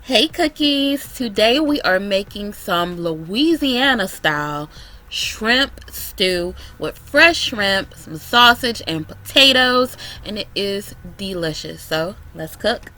Hey cookies! Today we are making some Louisiana style shrimp stew with fresh shrimp, some sausage and potatoes, and it is delicious. So let's cook.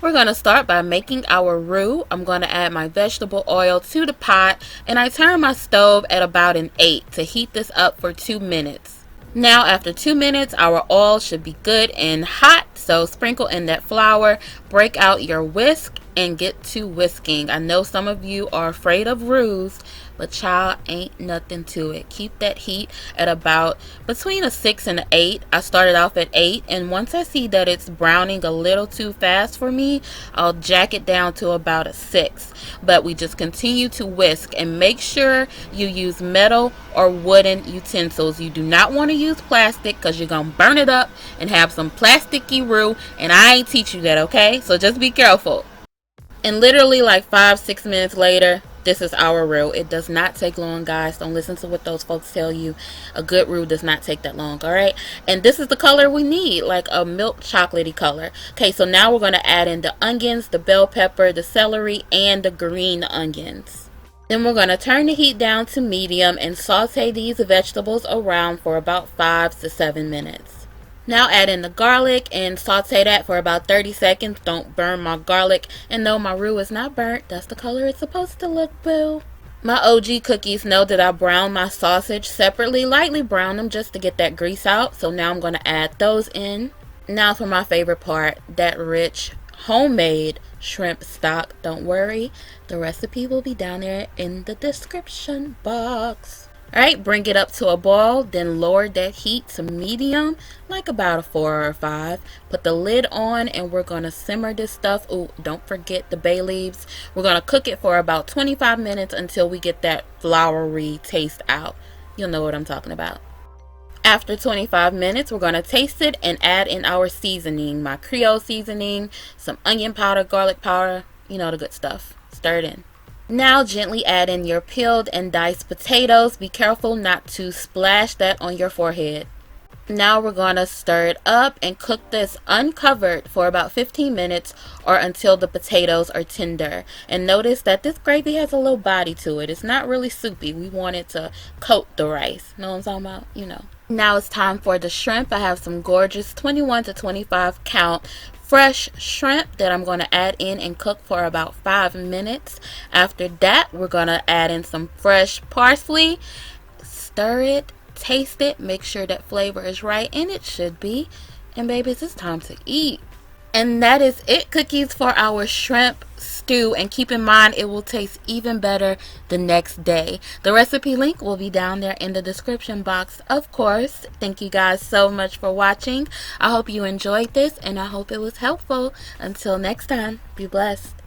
We're going to start by making our roux. I'm going to add my vegetable oil to the pot, and I turn my stove at about an 8 to heat this up for 2 minutes. Now after 2 minutes, our oil should be good and hot, so sprinkle in that flour, break out your whisk, and get to whisking. I know some of you are afraid of roux, but child, ain't nothing to it. Keep that heat at about between a 6 and an 8. I started off at 8, and once I see that it's browning a little too fast for me, I'll jack it down to about a 6. But we just continue to whisk, and make sure you use metal or wooden utensils. You do not want to use plastic because you're going to burn it up and have some plasticky roux, and I ain't teach you that, okay? So just be careful. And literally like 5-6 minutes later, this is our roux. It does not take long, guys. Don't listen to what those folks tell you. A good roux does not take that long, all right? And this is the color we need, like a milk chocolatey color. Okay, so now we're going to add in the onions, the bell pepper, the celery, and the green onions. Then we're going to turn the heat down to medium and saute these vegetables around for about 5 to 7 minutes. Now add in the garlic and saute that for about 30 seconds. Don't burn my garlic. And no, my roux is not burnt. That's the color it's supposed to look, boo. My OG cookies know that I brown my sausage separately. Lightly brown them just to get that grease out. So now I'm going to add those in. Now for my favorite part, that rich homemade shrimp stock. Don't worry, the recipe will be down there in the description box. Alright, bring it up to a boil, then lower that heat to medium, like about a 4 or 5. Put the lid on and we're going to simmer this stuff. Ooh, don't forget the bay leaves. We're going to cook it for about 25 minutes until we get that floury taste out. You'll know what I'm talking about. After 25 minutes, we're going to taste it and add in our seasoning. My Creole seasoning, some onion powder, garlic powder, you know the good stuff. Stir it in. Now gently add in your peeled and diced potatoes. Be careful not to splash that on your forehead. Now we're going to stir it up and cook this uncovered for about 15 minutes or until the potatoes are tender. And notice that this gravy has a little body to it. It's not really soupy. We want it to coat the rice. Know what I'm talking about? You know. Now it's time for the shrimp. I have some gorgeous 21 to 25 count fresh shrimp that I'm going to add in and cook for about 5 minutes. After that, we're going to add in some fresh parsley. Stir it, taste it, make sure that flavor is right, and it should be. And babies, it's time to eat. And that is it, cookies, for our shrimp stew. And keep in mind, it will taste even better the next day. The recipe link will be down there in the description box, of course. Thank you guys so much for watching. I hope you enjoyed this, and I hope it was helpful. Until next time, be blessed.